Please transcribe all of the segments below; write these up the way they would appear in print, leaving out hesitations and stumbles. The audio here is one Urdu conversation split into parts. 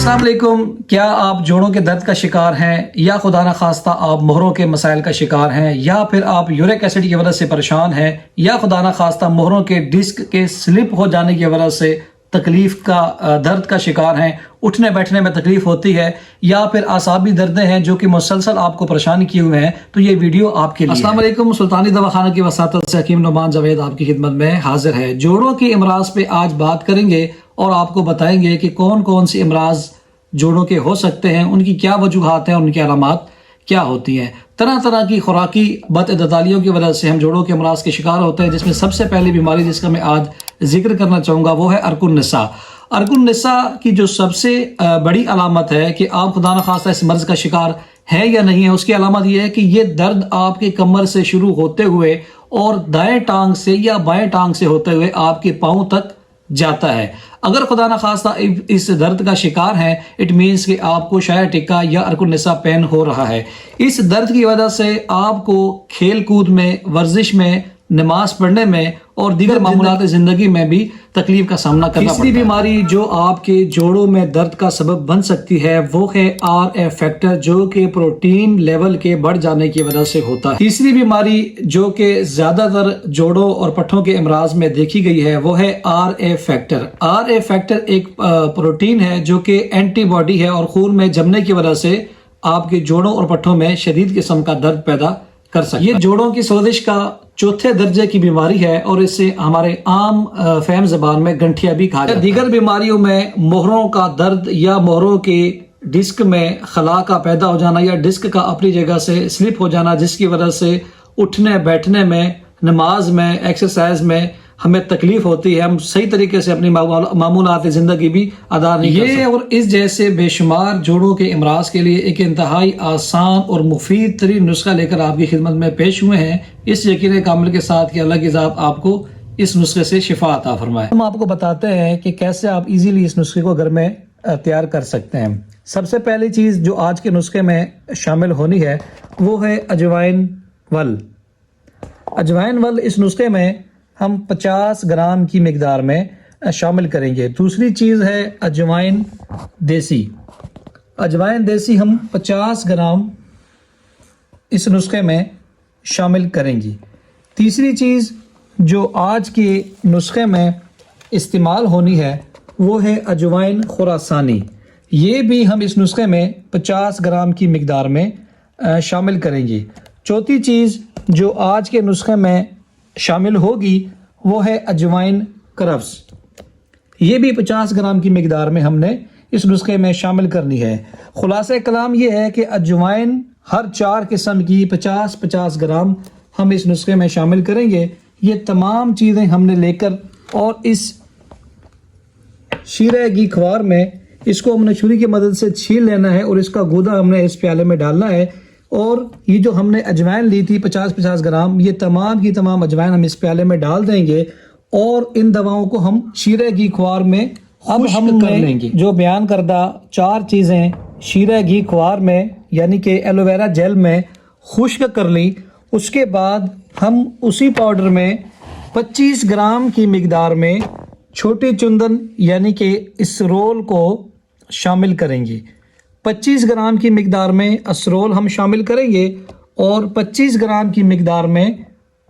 السلام علیکم. کیا آپ جوڑوں کے درد کا شکار ہیں یا خدا نخواستہ آپ مہروں کے مسائل کا شکار ہیں یا پھر آپ یورک ایسڈ کی وجہ سے پریشان ہیں یا خدا نخواستہ مہروں کے ڈسک کے سلپ ہو جانے کی وجہ سے تکلیف کا درد کا شکار ہیں, اٹھنے بیٹھنے میں تکلیف ہوتی ہے یا پھر اعصابی دردیں ہیں جو کہ مسلسل آپ کو پریشان کیے ہوئے ہیں, تو یہ ویڈیو آپ کے لیے. السلام علیکم. سلطانی دواخانہ کی وساطت سے حکیم نعمان جاوید آپ کی خدمت میں حاضر ہے. جوڑوں کے امراض پہ آج بات کریں گے اور آپ کو بتائیں گے کہ کون کون سی امراض جوڑوں کے ہو سکتے ہیں, ان کی کیا وجوہات ہیں, ان کی علامات کیا ہوتی ہیں. طرح طرح کی خوراکی بد اعتدالیوں کی وجہ سے ہم جوڑوں کے امراض کے شکار ہوتے ہیں, جس میں سب سے پہلی بیماری جس کا میں آج ذکر کرنا چاہوں گا وہ ہے عرق النساء. عرق النساء کی جو سب سے بڑی علامت ہے کہ آپ خدا نخواستہ اس مرض کا شکار ہے یا نہیں ہے, اس کی علامت یہ ہے کہ یہ درد آپ کی کمر سے شروع ہوتے ہوئے اور دائیں ٹانگ سے یا بائیں ٹانگ سے ہوتے ہوئے آپ کے پاؤں تک جاتا ہے. اگر خدا نخواستہ اس درد کا شکار ہے, اٹ مینس کہ آپ کو شایا ٹکا یا عرق النساء پین ہو رہا ہے. اس درد کی وجہ سے آپ کو کھیل کود میں, ورزش میں, نماز پڑھنے میں اور دیگر معمولات زندگی میں بھی تکلیف کا سامنا کرنا پڑتا ہے. تیسری بیماری جو آپ کے جوڑوں میں درد کا سبب بن سکتی ہے وہ ہے RF فیکٹر, جو کہ پروٹین لیول کے بڑھ جانے کی وجہ سے ہوتا ہے. تیسری بیماری جو کہ زیادہ تر جوڑوں اور پٹھوں کے امراض میں دیکھی گئی ہے وہ ہے RF فیکٹر. RF فیکٹر ایک پروٹین ہے جو کہ اینٹی باڈی ہے اور خون میں جمنے کی وجہ سے آپ کے جوڑوں اور پٹھوں میں شدید قسم کا درد پیدا کر سکتا ہے. یہ جوڑوں کی سوزش کا چوتھے درجے کی بیماری ہے اور اسے ہمارے عام فہم زبان میں گنٹھیا بھی کہا جاتا ہے. دیگر بیماریوں میں مہروں کا درد یا مہروں کے ڈسک میں خلا کا پیدا ہو جانا یا ڈسک کا اپنی جگہ سے سلپ ہو جانا, جس کی وجہ سے اٹھنے بیٹھنے میں, نماز میں, ایکسرسائز میں ہمیں تکلیف ہوتی ہے, ہم صحیح طریقے سے اپنی معمولات زندگی بھی ادا نہیں کر سکتے. یہ اور اس جیسے بے شمار جوڑوں کے امراض کے لیے ایک انتہائی آسان اور مفید ترین نسخہ لے کر آپ کی خدمت میں پیش ہوئے ہیں, اس یقین کامل کے ساتھ کہ اللہ کی ذات آپ کو اس نسخے سے شفا عطا فرمائے. ہم آپ کو بتاتے ہیں کہ کیسے آپ ایزیلی اس نسخے کو گھر میں تیار کر سکتے ہیں. سب سے پہلی چیز جو آج کے نسخے میں شامل ہونی ہے وہ ہے اجوائن ول. اجوائن ول اس نسخے میں ہم 50 گرام کی مقدار میں شامل کریں گے. دوسری چیز ہے اجوائن دیسی. اجوائن دیسی ہم 50 گرام اس نسخے میں شامل کریں گی. تیسری چیز جو آج کے نسخے میں استعمال ہونی ہے وہ ہے اجوائن خراسانی. یہ بھی ہم اس نسخے میں 50 گرام کی مقدار میں شامل کریں گے. چوتھی چیز جو آج کے نسخے میں شامل ہوگی وہ ہے اجوائن کرفس. یہ بھی 50 گرام کی مقدار میں ہم نے اس نسخے میں شامل کرنی ہے. خلاصہ کلام یہ ہے کہ اجوائن ہر 4 قسم کی 50-50 گرام ہم اس نسخے میں شامل کریں گے. یہ تمام چیزیں ہم نے لے کر اور اس شیرہ گھی خوار میں اس کو ہم نے چھری کی مدد سے چھیل لینا ہے اور اس کا گودا ہم نے اس پیالے میں ڈالنا ہے. اور یہ جو ہم نے اجوائن لی تھی 50-50 گرام, یہ تمام کی تمام اجوائن ہم اس پیالے میں ڈال دیں گے اور ان دواؤں کو ہم شیرہ گھی خوار میں اب ہم کر لیں گے. جو بیان کردہ 4 چیزیں شیرہ گھی خوار میں یعنی کہ ایلو ویرا جیل میں خشک کر لی, اس کے بعد ہم اسی پاؤڈر میں 25 گرام کی مقدار میں چھوٹی چندن یعنی کہ اسرول کو شامل کریں گے. 25 گرام کی مقدار میں اسرول ہم شامل کریں گے اور 25 گرام کی مقدار میں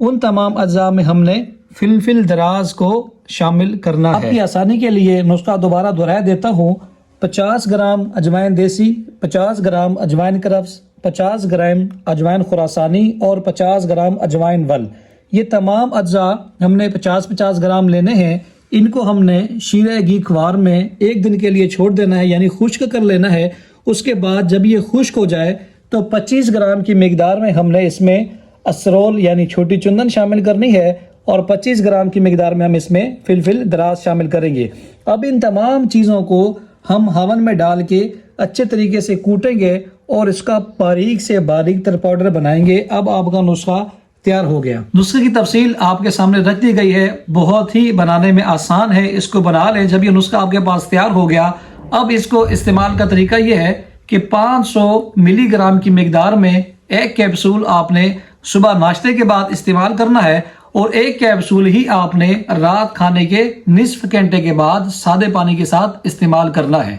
ان تمام اجزاء میں ہم نے فلفل دراز کو شامل کرنا ہے. آپ کی آسانی کے لیے نسخہ دوبارہ دہرا دیتا ہوں. 50 گرام اجوائن دیسی, 50 گرام اجوائن کرفس, 50 گرام اجوائن خراسانی اور 50 گرام اجوائن ول. یہ تمام اجزاء ہم نے 50-50 گرام لینے ہیں. ان کو ہم نے شیرہ گھی خوار میں 1 دن کے لیے چھوڑ دینا ہے یعنی خشک کر لینا ہے. اس کے بعد جب یہ خشک ہو جائے تو 25 گرام کی مقدار میں ہم نے اس میں اسرول یعنی چھوٹی چندن شامل کرنی ہے اور 25 گرام کی مقدار میں ہم اس میں فلفل دراز شامل کریں گے. اب ان تمام چیزوں کو ہم ہاون میں ڈال کے اچھے طریقے سے کوٹیں گے اور اس کا باریک سے باریک تر پاؤڈر بنائیں گے. اب آپ کا نسخہ تیار ہو گیا. نسخے کی تفصیل آپ کے سامنے رکھ دی گئی ہے, بہت ہی بنانے میں آسان ہے, اس کو بنا لیں. جب یہ نسخہ آپ کے پاس تیار ہو گیا, اب اس کو استعمال کا طریقہ یہ ہے کہ 500 ملی گرام کی مقدار میں 1 کیپسول آپ نے صبح ناشتے کے بعد استعمال کرنا ہے اور 1 کیپسول ہی آپ نے رات کھانے کے نصف گھنٹے کے بعد سادے پانی کے ساتھ استعمال کرنا ہے.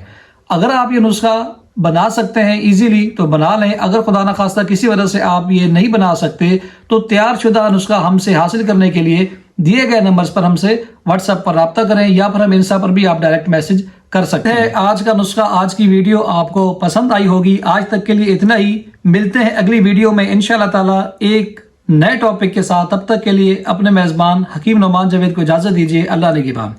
اگر آپ یہ نسخہ بنا سکتے ہیں ایزیلی تو بنا لیں. اگر خدا نخواستہ کسی وجہ سے آپ یہ نہیں بنا سکتے تو تیار شدہ نسخہ ہم سے حاصل کرنے کے لیے دیے گئے نمبرز پر ہم سے واٹس ایپ پر رابطہ کریں یا پھر ہم انسٹا پر بھی آپ ڈائریکٹ میسج کر سکتے ہیں. آج کا نسخہ، آج کی ویڈیو آپ کو پسند آئی ہوگی. آج تک کے لیے اتنا ہی. ملتے ہیں اگلی ویڈیو میں انشاءاللہ تعالی ایک نئے ٹاپک کے ساتھ. تب تک کے لیے اپنے میزبان حکیم نعمان جاوید کو اجازت دیجیے. اللہ نگہبان.